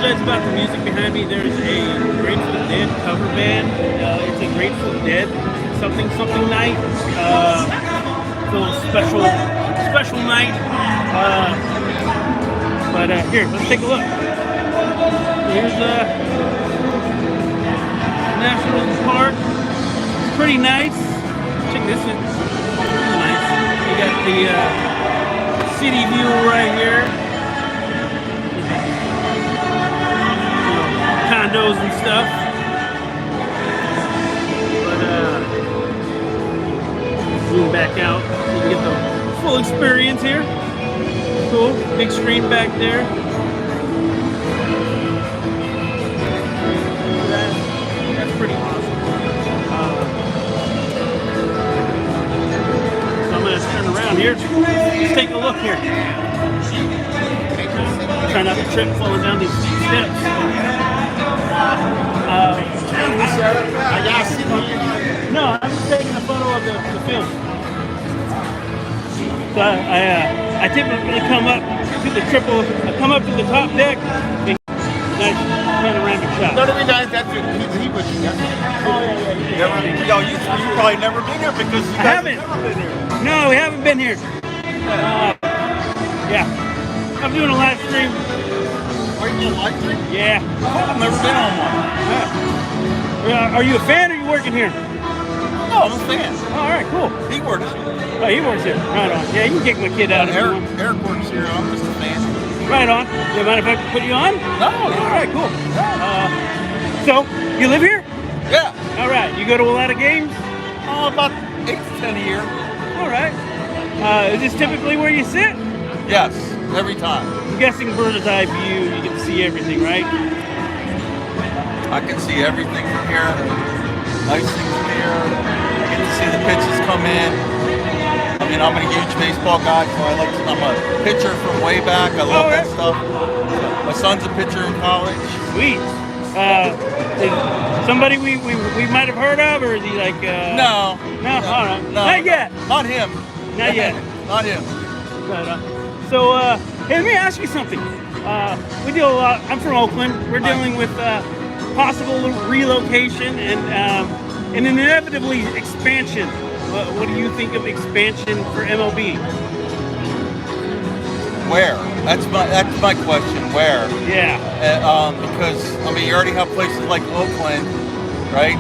apologize about the music behind me. There's a Grateful Dead cover band. It's a Grateful Dead something night. It's a little special night. But here, let's take a look. Here's National Park. It's pretty nice. Check this out. Nice. You got the city view right here. Condos and stuff. But zoom back out so you get the full experience here. Cool. Big screen back there. That's pretty awesome. So I'm going to turn around here. Let's take a look here. Try not to trip falling down these steps. No, I'm just taking a photo of the film. So I typically come up to the top deck. Nice panoramic shot. No, to be nice, that's your he was. Oh yeah. Yo, you probably never been here because you guys haven't. Never been here. No, we haven't been here. Yeah, I'm doing a live stream. Are you doing a live stream? Yeah. I've never been on one. Are you a fan or are you working here? No, I'm a fan. Oh, all right, cool. He works here. Oh, he works here. Right on. Yeah, you can kick my kid out. Eric works here. I'm just a fan. Right on. You mind if I put you on? No. All right, cool. So, you live here? Yeah. All right. You go to a lot of games? Oh, about 8 to 10 a year. All right. Is this typically where you sit? Yes, every time. I'm guessing bird's eye view. You get to see everything, right? I can see everything from here. Nice things from here. I get to see the pitches come in. I mean, I'm a huge baseball guy, so I'm a pitcher from way back. I love that stuff. My son's a pitcher in college. Sweet. Is somebody we might have heard of, or is he like? No. All right. Not yet. Not him. Not yet. Not him. So, hey, let me ask you something. We deal a lot. I'm from Oakland. We're dealing with possible relocation and inevitably expansion. What do you think of expansion for MLB? Where? That's my question. Where? Yeah. Because I mean, you already have places like Oakland, right?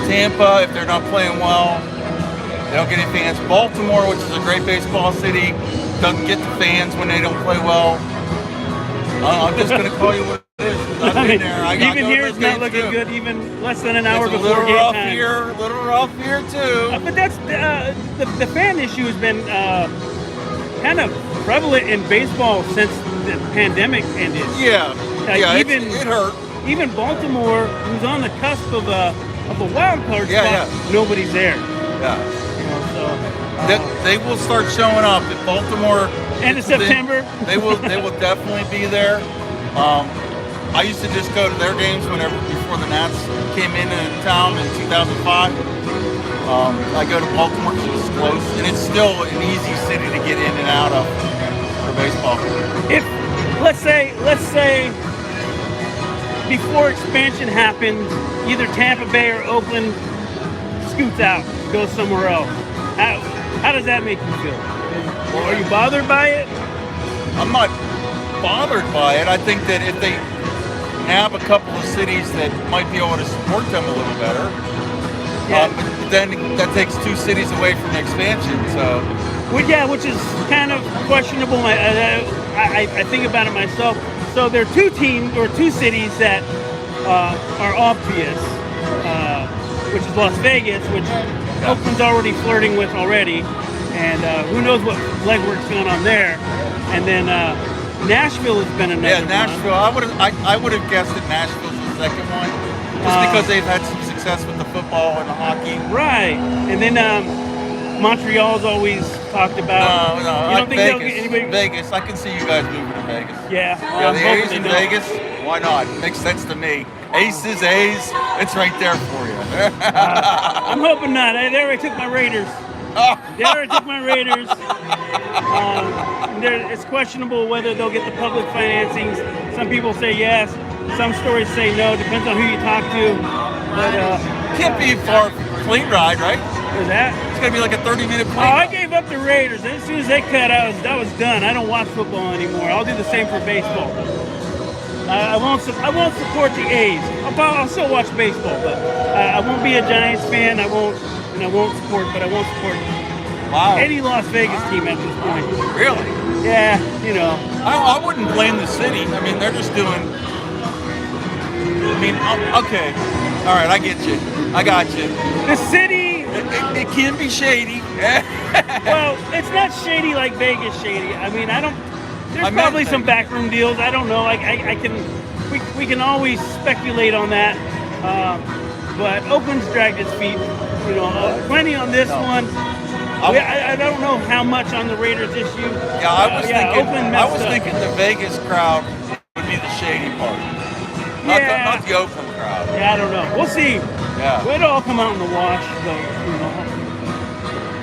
Tampa, if they're not playing well, they don't get any fans. Baltimore, which is a great baseball city, doesn't get the fans when they don't play well. I'm just going to call you what it is. I've been there. Even here, it's not looking good. Even less than an hour it's before game time. A little rough here too. But that's the fan issue has been kind of prevalent in baseball since the pandemic ended. Yeah, it hurt. Even Baltimore, who's on the cusp of a wild card spot, nobody's there. Yeah. They will start showing up if Baltimore. End of September. They will definitely be there. I used to just go to their games before the Nats came into town in 2005. I go to Baltimore because it's close, and it's still an easy city to get in and out of for baseball. If let's say before expansion happens, either Tampa Bay or Oakland scoots out, goes somewhere else. How does that make you feel? Are you bothered by it? I'm not bothered by it. I think that if they have a couple of cities that might be able to support them a little better, then that takes 2 cities away from the expansion. So, which is kind of questionable. I think about it myself. So there are 2 teams or 2 cities that are obvious, which is Las Vegas, which Oakland's already flirting with already, and who knows what legwork's going on there. And then Nashville has been another. Yeah, Nashville. I would have guessed that Nashville's the second one, just because they've had some success with the football and the hockey. Right, and then Montreal's always talked about. No, you like don't think Vegas. they'll get anybody? Vegas. I can see you guys moving to Vegas. Yeah, the A's in Vegas. Why not? Makes sense to me. Aces, A's. It's right there for you. I'm hoping not. They already took my Raiders. It's questionable whether they'll get the public financing Some people say yes. Some stories say no. Depends on who you talk to. But Can't be a far plane ride, right? is that? It's gonna be like a 30-minute Oh, plane I ride. gave up the Raiders. As soon as they cut, I was done. I don't watch football anymore. I'll do the same for baseball. I won't support the A's. I'll still watch baseball, but I won't be a Giants fan. I won't support Wow. any Las Vegas team at this point. Really? Yeah, you know. I wouldn't blame the city. I mean, they're just doing. I mean, okay. All right, I get you. I got you. The city, It can be shady. well, it's not shady like Vegas shady. I mean, I don't. There's I meant probably some Vegas. backroom deals. I don't know. I can. We can always speculate on that. But Oakland's dragged its feet. You know, plenty on this one. I don't know how much on the Raiders issue. Yeah, I was thinking. Oakland I messed was up. thinking the Vegas crowd would be the shady part, not the Oakland crowd. Yeah, I don't know. We'll see. Yeah. It'll all come out in the wash, but you know,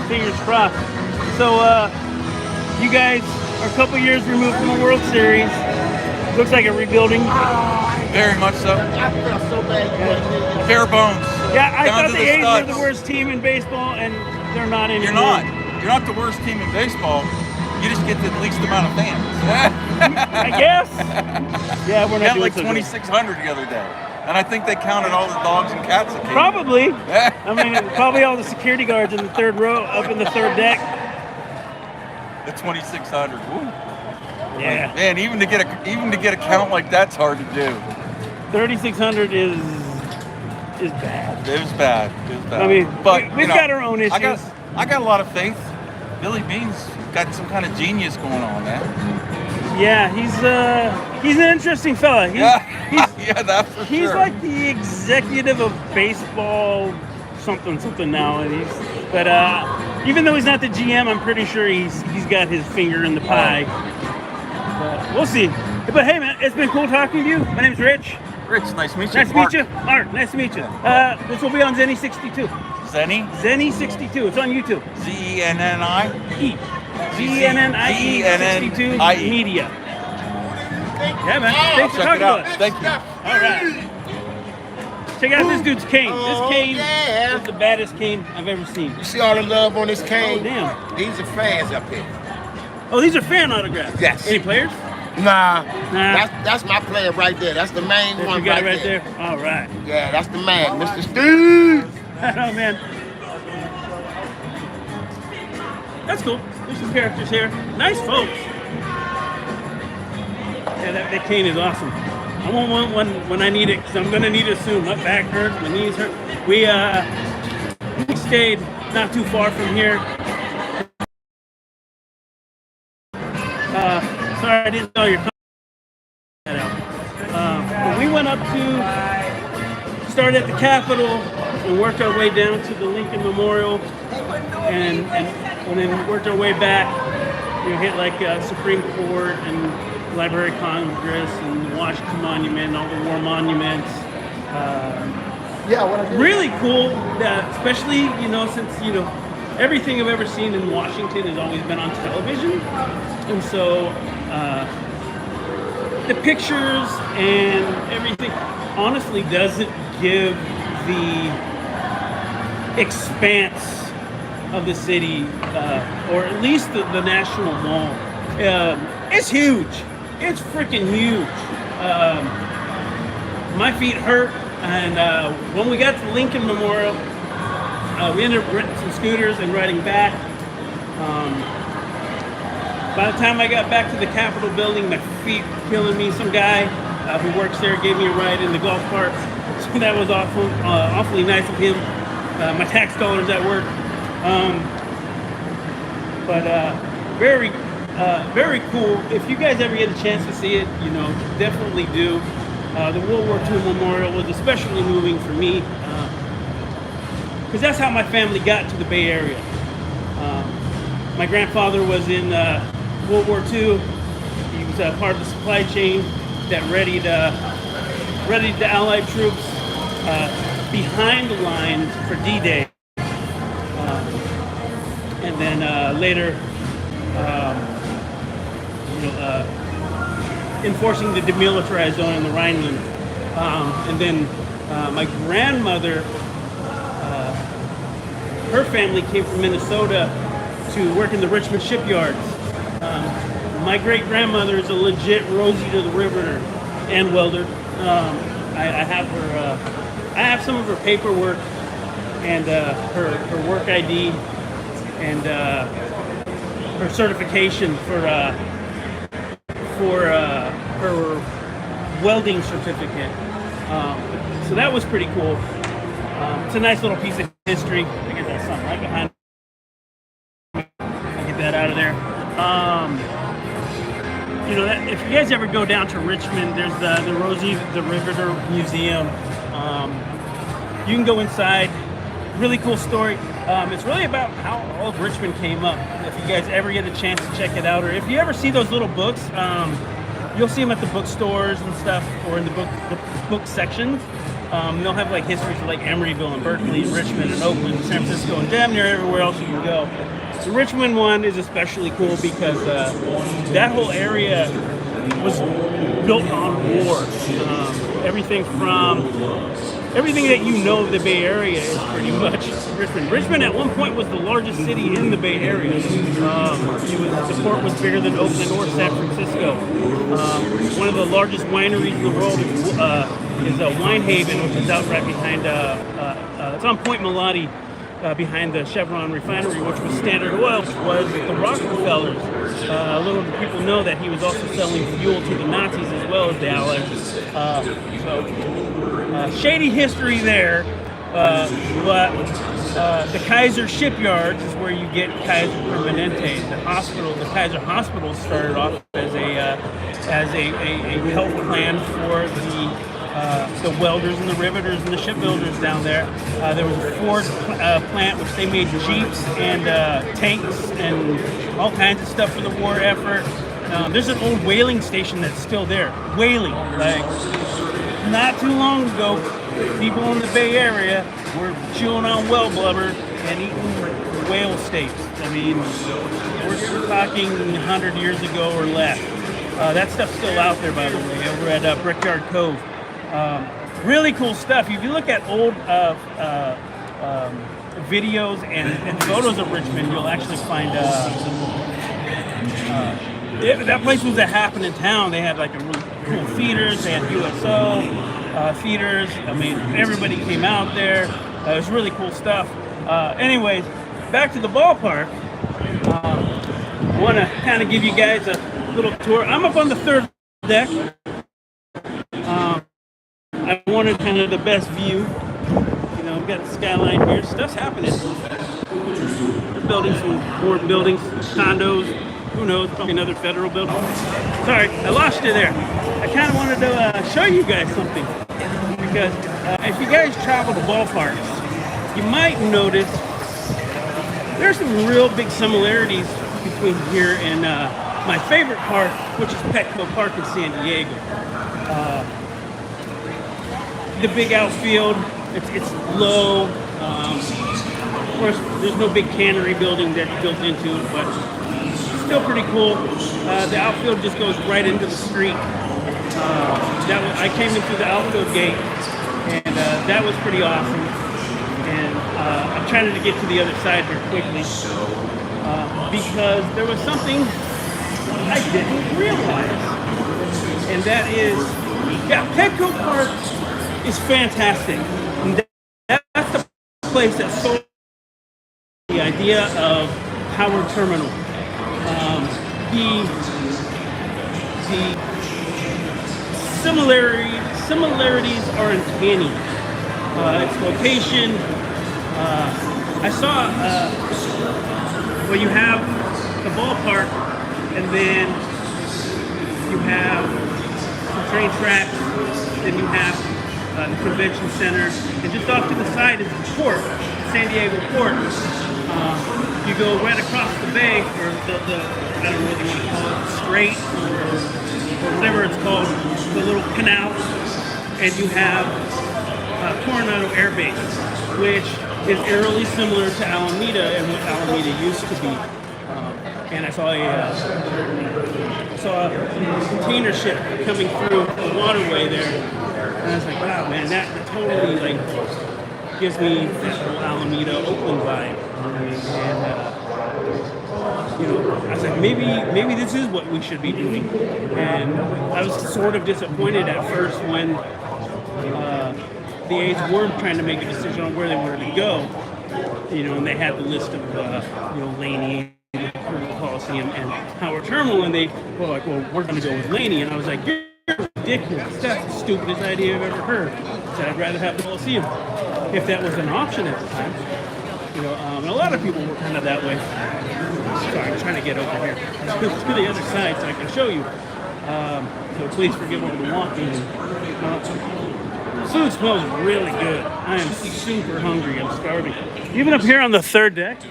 fingers crossed. So, you guys are a couple years removed from the World Series. Looks like a rebuilding. Very much so. I felt so bad. Bare bones. Yeah, I Down thought to the the A's were studs. the worst team in baseball, and they're not anymore. You're not. You're not the worst team in baseball. You just get the least amount of fans. I guess. Yeah, we're We not had doing like so good. 2,600 the other day, and I think they counted all the dogs and cats that came. Probably. I mean, probably all the security guards in the third row, up in the third deck. The 2,600. Woo. Yeah. Man, even to get a count like that's hard to do. 3,600 is bad. It was bad. It was bad. I mean, but we've got our own issues. I got a lot of faith. Billy Bean's got some kind of genius going on, man. Yeah, he's an interesting fella. Yeah, that's for He's sure. like the executive of baseball, something now, and but even though he's not the GM, I'm pretty sure he's got his finger in the pie. But we'll see. But hey, man, it's been cool talking to you. My name's Rich. Rich, nice to meet you. Nice to Mark. meet you. Mark, nice to meet you. This will be on Zenny62. Zenny? Zenny62. It's on YouTube. Zenni? E. ZNNIE 62 ZNNIE. Media. Yeah, man. Thanks for Check talking it out. to us. Thank you. All right. Check out this dude's cane. This cane yeah. is the baddest cane I've ever seen. You see all the love on this cane? Oh, damn. These are fans up here. Oh, these are fan autographs. Yes. Any players? Nah. Nah. That's my player right there. That's the main That's one your guy right right there. All right. Yeah, that's the man, Mr. Steve. Oh, man. That's cool. There's some characters here. Nice folks. Yeah, that cane is awesome. I want one when I need it, because I'm going to need it soon. My back hurts, my knees hurt. We stayed not too far from here. Sorry, I didn't know your comment. But we went up to, started at the Capitol and worked our way down to the Lincoln Memorial, and then worked our way back. You hit like Supreme Court and Library of Congress and the Washington Monument and all the war monuments. Really cool, especially, since, everything I've ever seen in Washington has always been on television. And so the pictures and everything honestly doesn't give the expanse of the city, or at least the National Mall. It's huge. It's freaking huge. My feet hurt, and when we got to Lincoln Memorial, we ended up renting some scooters and riding back. By the time I got back to the Capitol building, my feet were killing me. Some guy who works there gave me a ride in the golf cart, so that was awfully nice of him. My tax dollars at work. But very cool. If you guys ever get a chance to see it, definitely do. The World War II Memorial was especially moving for me, because that's how my family got to the Bay Area. My grandfather was in World War II. He was part of the supply chain that readied the Allied troops behind the lines for D-Day. And then later, enforcing the demilitarized zone in the Rhineland. And then my grandmother, her family came from Minnesota to work in the Richmond shipyards. My great-grandmother is a legit Rosie to the Riveter and welder. I have some of her paperwork and her work ID and her certification for her welding certificate. So that was pretty cool. It's a nice little piece of history. I get that something right behind me. I get that out of there. You know, if you guys ever go down to Richmond, there's the Rosie the Riveter Museum. You can go inside. Really cool story. It's really about how all of Richmond came up. If you guys ever get a chance to check it out, or if you ever see those little books, you'll see them at the bookstores and stuff, or in the book sections. They'll have like histories of like Emeryville and Berkeley, Richmond and Oakland, San Francisco, and damn near everywhere else you can go. The Richmond one is especially cool because that whole area was built on war. Everything that you know of the Bay Area is pretty much Richmond. Richmond at one point was the largest city in the Bay Area. The port was bigger than Oakland or San Francisco. One of the largest wineries in the world is Winehaven, which is out right behind, it's on Point Melody, behind the Chevron refinery, which was Standard Oil, was the Rockefellers. Little do people know that he was also selling fuel to the Nazis as well as the Allies. Shady history there, but the Kaiser shipyards is where you get Kaiser Permanente. The Kaiser Hospital started off as a health plan for the welders and the riveters and the shipbuilders down there. There was a Ford plant which they made Jeeps and tanks and all kinds of stuff for the war effort. There's an old whaling station that's still there. Whaling, like not too long ago, people in the Bay Area were chewing on whale blubber and eating whale steaks. I mean, we're talking 100 years ago or less. That stuff's still out there, by the way, over at Brickyard Cove. Really cool stuff. If you look at old videos and photos of Richmond, you'll actually find that place was a happening town. They had like a really cool theaters. They had USO theaters. I mean, everybody came out there. It was really cool stuff. Anyways, back to the ballpark. I want to kind of give you guys a little tour. I'm up on the third deck. I wanted kind of the best view. You know, we've got the skyline here. Stuff's happening. We're building some more buildings, condos. Who knows? Probably another federal building. Sorry, I lost you there. I kind of wanted to show you guys something because if you guys travel to ballparks, you might notice there's some real big similarities between here and my favorite park, which is Petco Park in San Diego. The big outfield, it's low. Of course, there's no big cannery building that's built into it, but still pretty cool. The outfield just goes right into the street. I came in through the outfield gate, and that was pretty awesome. And I'm trying to get to the other side here quickly because there was something I didn't realize, and that is, Petco Park is fantastic. And that's the place that sold the idea of Howard Terminal. The similarities are uncanny. Its location. I saw. Well, you have the ballpark, and then you have the train tracks. Then you have the convention center, and just off to the side is the port, San Diego port. You go right across the bay, or the I don't know what you want to call it, strait, or whatever it's called, the little canal, and you have Coronado Air Base, which is eerily similar to Alameda and what Alameda used to be. and I saw a container ship coming through the waterway there, and I was like, wow, man, that totally like gives me that whole Alameda, Oakland vibe. And you know, I was like, maybe this is what we should be doing. And I was sort of disappointed at first when the A's were trying to make a decision on where they wanted to go. You know, and they had the list of you know, Laney, Coliseum, and Howard Terminal, and they were like, well, we're going to go with Laney. And I was like, you're ridiculous. That's the stupidest idea I've ever heard. I said, I'd rather have the Coliseum if that was an option at the time. You know, and a lot of people were kind of that way. Sorry, I'm trying to get over here to the other side so I can show you. So please forgive me for walking. The food smells really good. I am super hungry. I'm starving. Even up here on the third deck.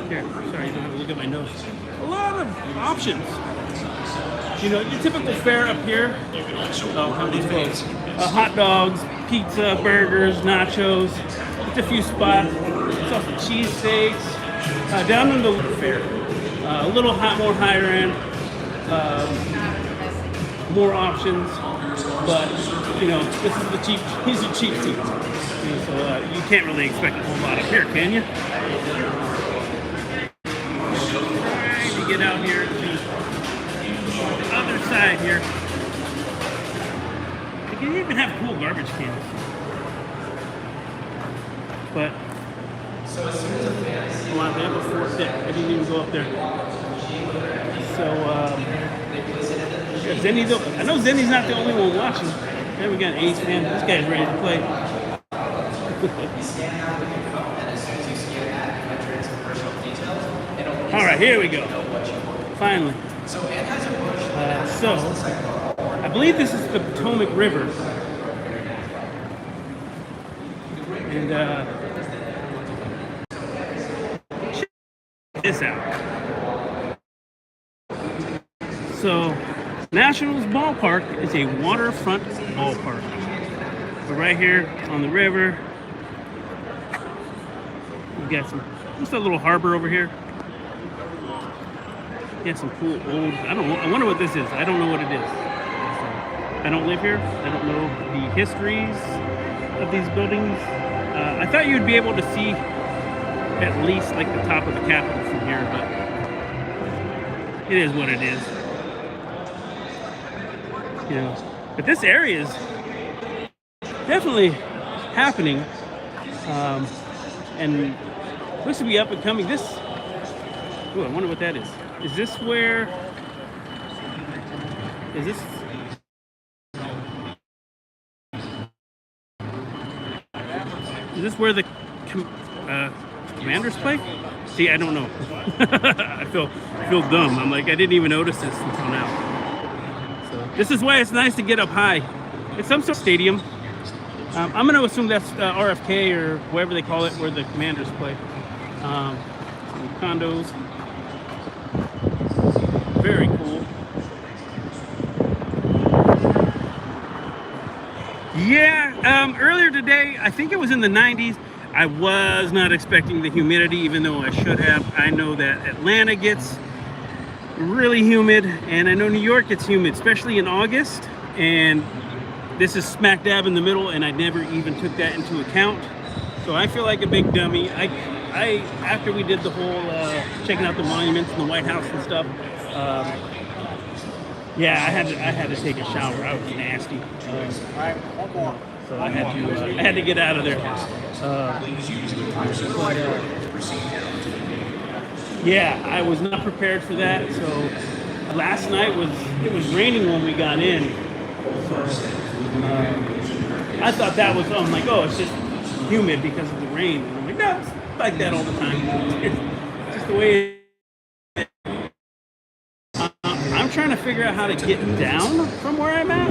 Here, sorry, you don't have to look at my nose. A lot of options. You know, your typical fare up here. Oh, how many folks? Hot dogs, pizza, burgers, nachos. Just a few spots. Saw some cheesesteaks. Down in the fare. A little more higher end. More options. But, you know, this is the cheap, these are cheap seats. So you can't really expect a whole lot up here, can you? Trying to get out here to the other side here. You can even have cool garbage cans. But, hold on, they have a fourth deck. I didn't even go up there. So, Zenny, though, I know Zenny's not the only one watching. Then we got an A's fan. This guy's ready to play. All right, here we go. Finally. So, I believe this is the Potomac River. And, check this out. So, Nationals Ballpark is a waterfront ballpark. We're right here on the river. We've got what's that little harbor over here? Got some cool old, I wonder what this is. I don't know what it is. I don't live here. I don't know the histories of these buildings. I thought you'd be able to see at least like the top of the Capitol from here, but it is what it is. You know, but this area is definitely happening, and looks to be up and coming. This, ooh, I wonder what that is. Is this where? Is this? Is this where the Commanders play? See, I don't know. I feel dumb. I'm like, I didn't even notice this until now. This is why it's nice to get up high. It's some sort of stadium. I'm going to assume that's RFK or whatever they call it, where the Commanders play. Some condos. Very cool. Yeah, earlier today, I think it was in the 90s, I was not expecting the humidity, even though I should have. I know that Atlanta gets really humid, and I know New York gets humid, especially in August, and this is smack dab in the middle, and I never even took that into account. So I feel like a big dummy. I after we did the whole checking out the monuments and the White House and stuff, yeah, I had to take a shower. I was nasty. So I had to get out of there. Yeah, I was not prepared for that. So last night it was raining when we got in. So I thought that was, I'm like, oh, it's just humid because of the rain. And I'm like, no, it's like that all the time. It's just the way it is. I'm trying to figure out how to get down from where I'm at.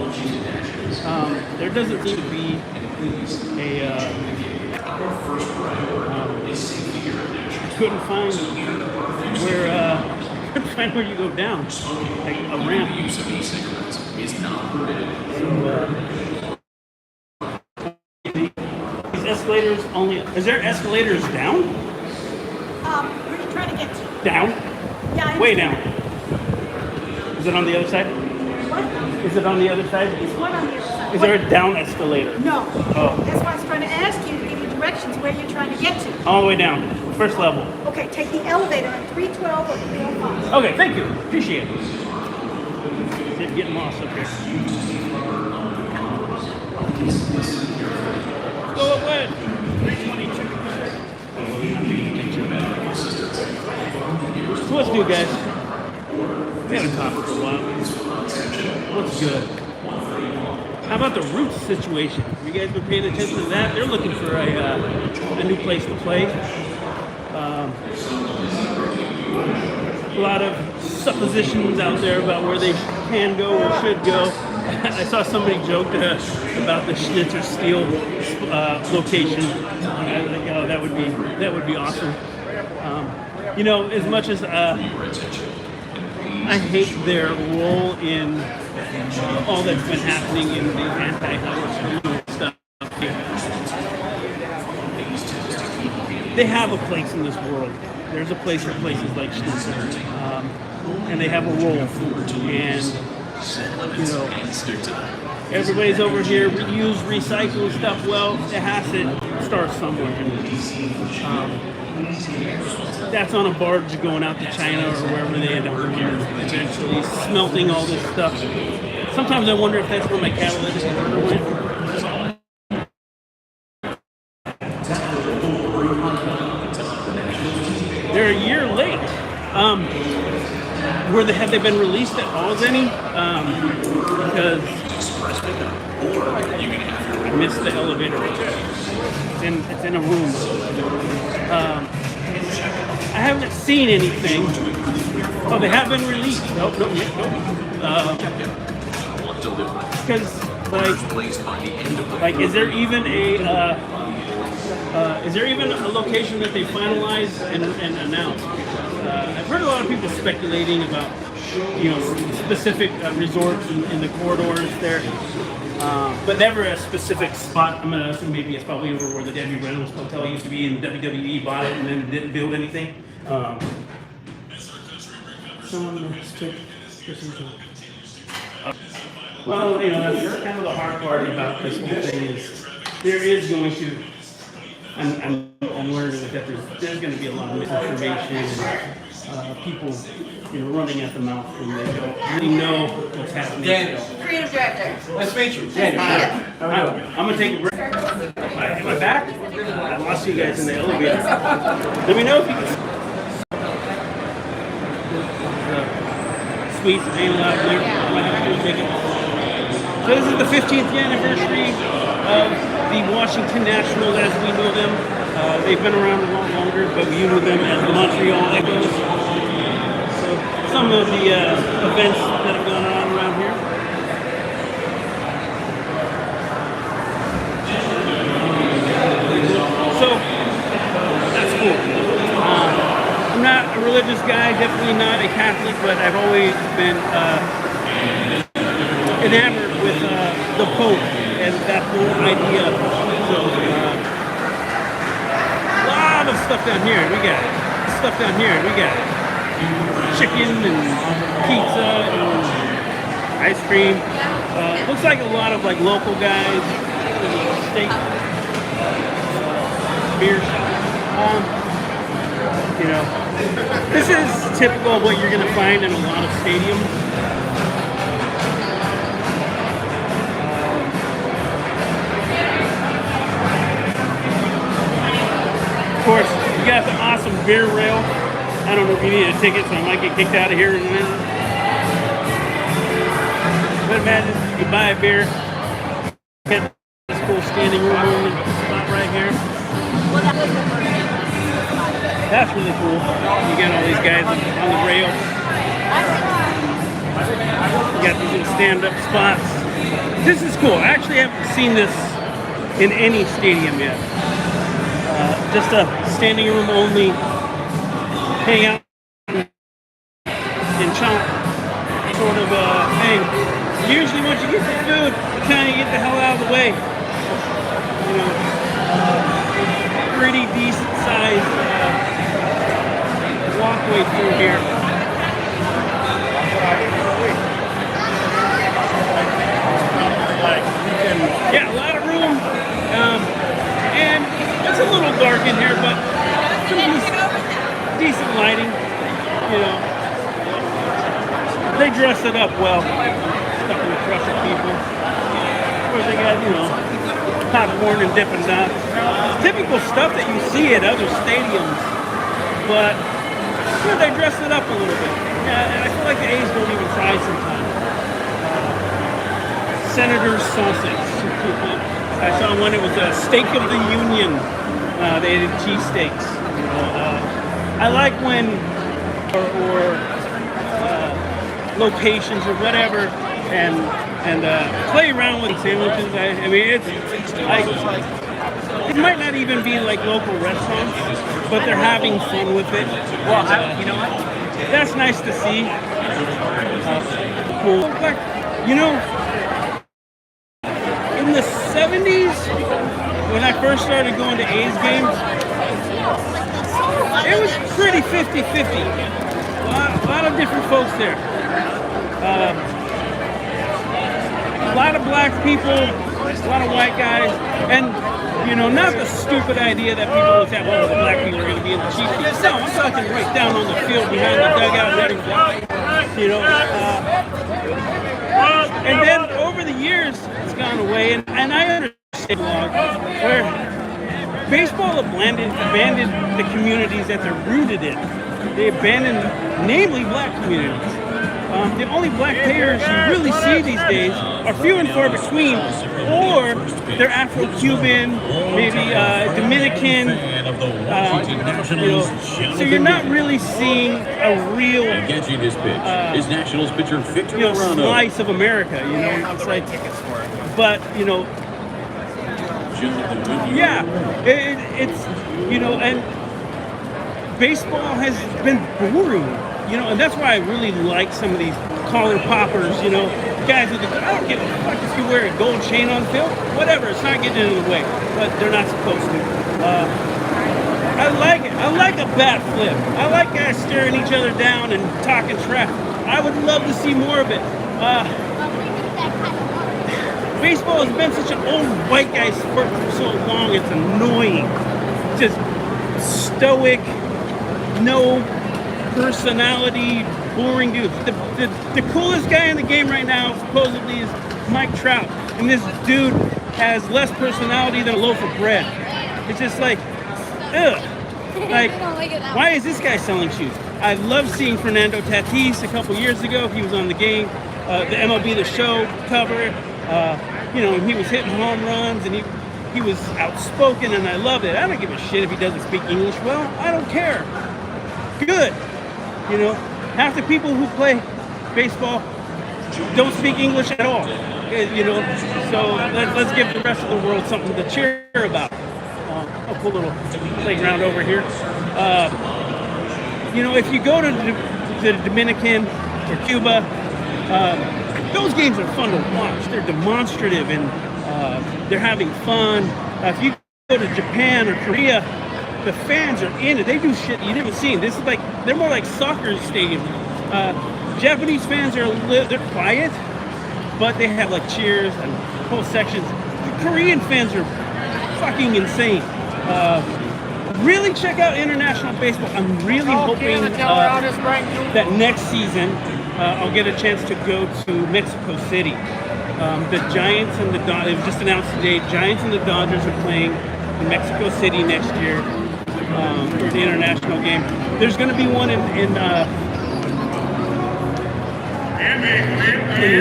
There doesn't seem to be couldn't find where you go down, like a ramp. Use of e-cigarettes is not permitted. These escalators only. Is there escalators down? We're trying to get down. Yeah, I Way understand. down. Is it on the other side? What? Is it on the other side? There's one on the other side. Is there a down escalator? No. Oh. That's why I was trying to ask you to give you directions where you're trying to get to. All the way down. First level. Okay, take the elevator at 312 or 305. Okay, thank you. Appreciate it. Getting lost up here. Go away. 322. So what's new, guys? We haven't talked for a while. What's good? How about the Roots situation? You guys been paying attention to that? They're looking for a new place to play. A lot of suppositions out there about where they can go or should go. I saw somebody joke about the Schnitzer Steel location. I was like, oh, that would be awesome. You know, as much as I hate their role in all that's been happening in the anti-Haick stuff, they have a place in this world. There's a place for places like Schnitzer, and they have a role. And you know, everybody's over here reuse, recycle stuff. Well, it has to start somewhere. That's on a barge going out to China or wherever they end up eventually smelting all this stuff. Sometimes I wonder if that's where my catalytic converter went. They're a year late. Have they been released at all, any? Because I missed the elevator. It's in a room. I haven't seen anything. Oh, they have been released. Nope. Because like, is there even a location that they finalize and announce? I've heard a lot of people speculating about, you know, specific resorts in the corridors there, but never a specific spot. I'm gonna assume maybe it's probably over where the Debbie Reynolds Hotel used to be, and WWE bought it and then didn't build anything. Well, you know, that's kind of the hard part about this whole thing is there is going to. I'm learning that there's going to be a lot of misinformation and people, you know, running at the mouth when they don't really know what's happening. Daniel. Creative director. Nice to meet you. Daniel. I'm going to take a break. Am I back? I lost you guys in the elevator. Let me know if you can. Sweets, ain't allowed to have to take it. So this is the 15th anniversary of the Washington Nationals as we know them. They've been around a lot longer, but you know them as the Montreal Echoes. So some of the events that have gone on around here. So that's cool. I'm not a religious guy, definitely not a Catholic, but I've always been enamored with the Pope and that whole idea. So, a lot of stuff down here. We got stuff down here. We got chicken and pizza and ice cream. Looks like a lot of like local guys, steak, beer. You know, this is typical of what you're going to find in a lot of stadiums. Of course, you got the awesome beer rail. I don't know if you need a ticket, so I might get kicked out of here in a minute. But imagine you could buy a beer, get this cool standing room only spot right here. That's really cool. You got all these guys on the rail. You got these little stand-up spots. This is cool. I actually haven't seen this in any stadium yet. Just a standing room only, hang out and chomp sort of thing. Usually once you get the food, you kind of get the hell out of the way. You know, pretty decent sized walkway through here. Yeah, a lot of room, and it's a little dark in here, but decent lighting. You know, they dress it up well. Stuff in the crush of people. Of course, they got, you know, popcorn and Dippin' Dots. Typical stuff that you see at other stadiums, but you know, they dress it up a little bit. Yeah, I feel like the A's don't even try sometimes. Senator's sausage. I saw one. It was a steak of the Union. They did cheesesteaks. You know, I like when or locations or whatever, and play around with sandwiches. I mean, it might not even be like local restaurants, but they're having fun with it. Well, you know what? That's nice to see. Cool. Like, you know, in the 70s, when I first started going to A's games, it was pretty 50-50. A lot of different folks there. A lot of black people, a lot of white guys, and you know, not the stupid idea that people would say, oh, the black people are going to be in the cheap seats. No, I'm talking right down on the field behind the dugout and everything. You know, and then over the years, it's gone away, and I understand where baseball abandoned the communities that they're rooted in. They abandoned, namely, black communities. The only black players you really see these days are few and far between, or they're Afro-Cuban, maybe Dominican. You know, so you're not really seeing a real slice of America. You know, it's like, but you know, yeah, it's you know, and baseball has been boring. You know, and that's why I really like some of these collar poppers, you know, guys with the, I don't give a fuck if you wear a gold chain on field, whatever, it's not getting in the way, but they're not supposed to. I like it. I like a bat flip. I like guys staring each other down and talking trash. I would love to see more of it. Baseball has been such an old white guy sport for so long, it's annoying. Just stoic, no personality, boring dude. The coolest guy in the game right now supposedly is Mike Trout, and this dude has less personality than a loaf of bread. It's just like, ugh. Like, why is this guy selling shoes? I love seeing Fernando Tatis a couple years ago. He was on the game, the MLB The Show cover. You know, he was hitting home runs, and he was outspoken, and I love it. I don't give a shit if he doesn't speak English well. I don't care. Good. You know, half the people who play baseball don't speak English at all. You know, so let's give the rest of the world something to cheer about. I'll pull a little playground over here. You know, if you go to the Dominican or Cuba, those games are fun to watch. They're demonstrative and they're having fun. If you go to Japan or Korea, the fans are in it. They do shit you never seen. This is like, they're more like soccer stadiums. Japanese fans are they're quiet, but they have like cheers and whole sections. The Korean fans are fucking insane. Really check out international baseball. I'm really hoping that next season I'll get a chance to go to Mexico City. The Giants and the Dodgers, it was just announced today, Giants and the Dodgers are playing in Mexico City next year for the international game. There's going to be one in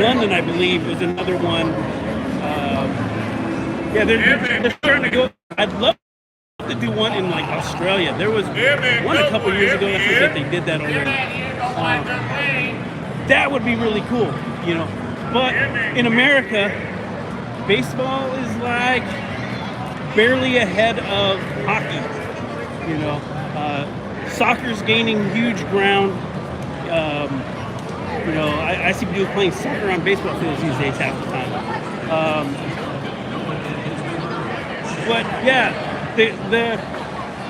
London, I believe, was another one. Yeah, they're starting to go. I'd love to do one in like Australia. There was one a couple years ago. I forget they did that already. That would be really cool, you know. But in America, baseball is like barely ahead of hockey. You know, soccer's gaining huge ground. You know, I see people playing soccer on baseball fields these days half the time. But yeah,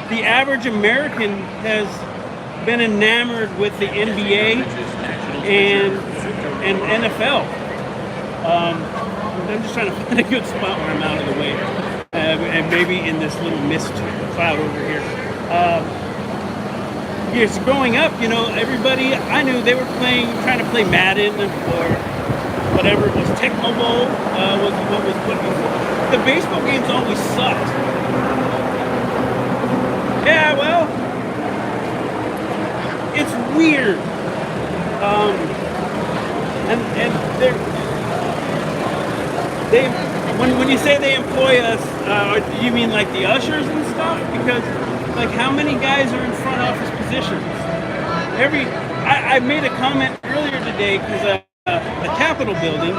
the average American has been enamored with the NBA and NFL. I'm just trying to find a good spot where I'm out of the way, and maybe in this little mist cloud over here. Yes, growing up, you know, everybody I knew they were trying to play Madden or whatever it was. Tecmo Bowl was what was put before. The baseball games always sucked. Yeah, well, it's weird. And when you say they employ us, do you mean like the ushers and stuff? Because like how many guys are in front office positions? I made a comment earlier today because the Capitol building,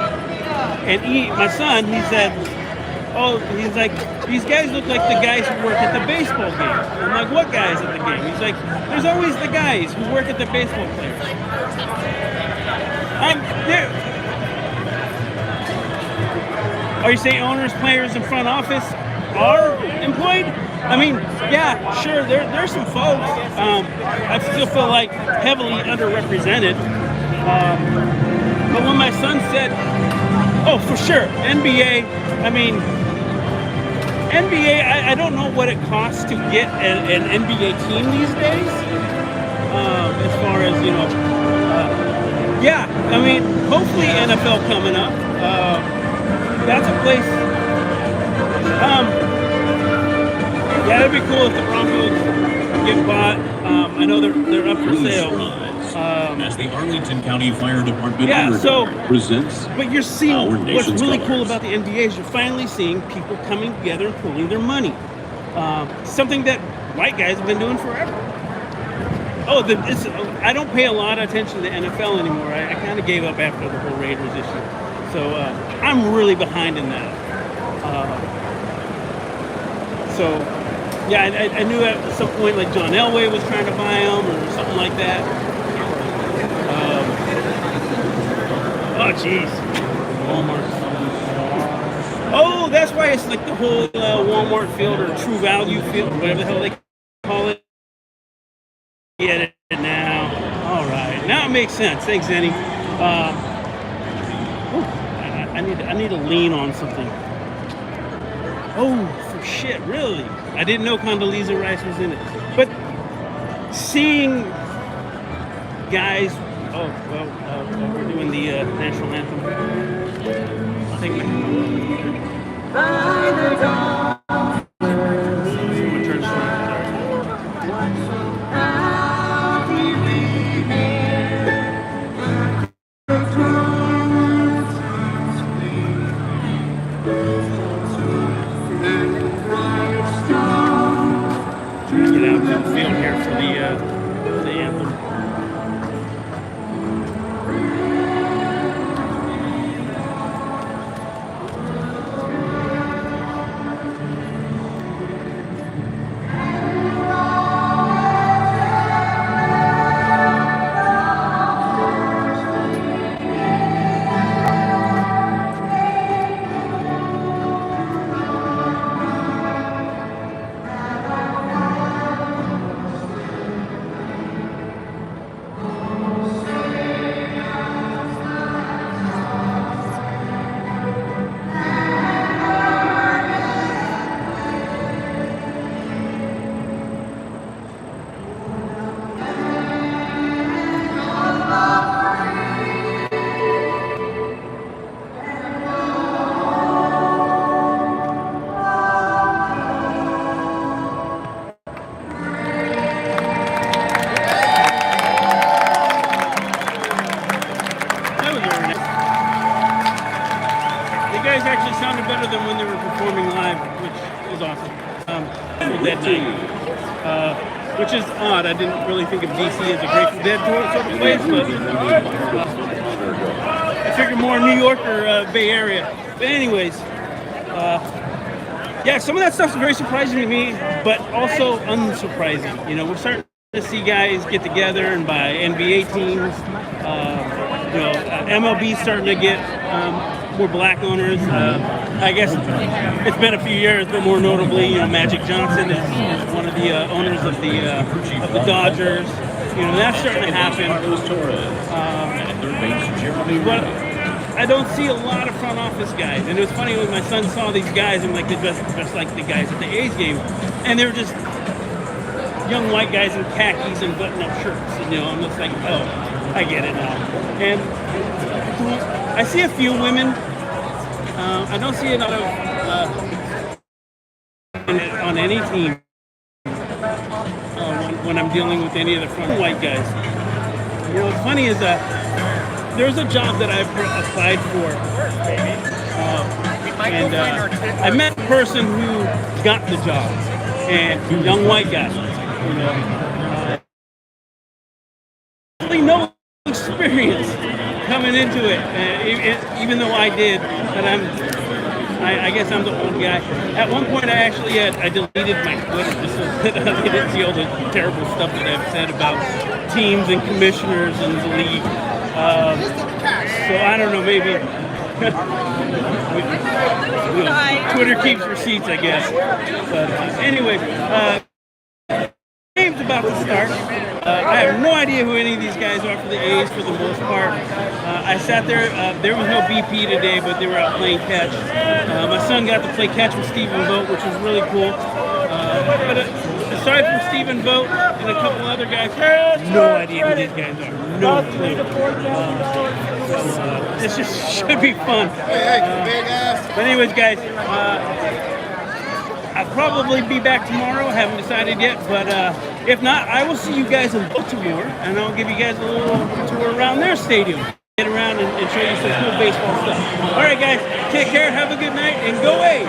and my son, he said, oh, he's like, these guys look like the guys who work at the baseball game. I'm like, what guys at the game? He's like, there's always the guys who work at the baseball players. Are you saying owners, players, and front office are employed? I mean, yeah, sure, there's some folks. I still feel like heavily underrepresented. But when my son said, oh, for sure, NBA, I mean, NBA, I don't know what it costs to get an NBA team these days. As far as, you know, yeah, I mean, hopefully NFL coming up. That's a place. Yeah, it'd be cool if the Broncos get bought. I know they're up for sale. As the Arlington County Fire Department presents. But you're seeing our what's nation's really colors. cool about the NBA is you're finally seeing people coming together and pooling their money. Something that white guys have been doing forever. I don't pay a lot of attention to the NFL anymore. I kind of gave up after the whole Raiders issue. So I'm really behind in that. Yeah, I knew at some point like John Elway was trying to buy them or something like that. Oh, jeez. Walmart. Oh, that's why it's like the whole Walmart field or True Value field, whatever the hell they call it. Get it now. All right, now it makes sense. Thanks, Zenny. I need to lean on something. Oh, for shit, really? I didn't know Condoleezza Rice was in it. But seeing guys, we're doing the national anthem. I'll take my get out to the field here for the anthem. Actually sounded better than when they were performing live, which is awesome. That night, which is odd. I didn't really think of DC as a Grateful Dead sort of place, but I figured more New York or Bay Area. But anyways, yeah, some of that stuff's very surprising to me, but also unsurprising. You know, we're starting to see guys get together and buy NBA teams. MLB's starting to get more black owners. I guess it's been a few years, but more notably, Magic Johnson is one of the owners of the Dodgers. That's starting to happen. I don't see a lot of front office guys. And it was funny when my son saw these guys and like they dressed like the guys at the A's game, and they were just young white guys in khakis and button-up shirts. And, you know, I'm just like, oh, I get it now. And I see a few women. I don't see a lot of on any team when I'm dealing with any of the front white guys. You know, what's funny is there's a job that I've applied for, and I met a person who got the job, and young white guy. You know, really no experience coming into it, even though I did, but I guess I'm the old guy. At one point, I deleted my Twitter just so that I didn't see all the terrible stuff that I've said about teams and commissioners and the league. So I don't know, maybe Twitter keeps receipts, I guess. But anyway, game's about to start. I have no idea who any of these guys are for the A's for the most part. I sat there. There was no BP today, but they were out playing catch. My son got to play catch with Stephen Vogt, which was really cool. But aside from Stephen Vogt and a couple other guys, no idea who these guys are. No clue. This just should be fun. But anyways, guys, I'll probably be back tomorrow. Haven't decided yet, but if not, I will see you guys in Baltimore, and I'll give you guys a little tour around their stadium. Get around and show you some cool baseball stuff. All right, guys, take care, have a good night, and go A's!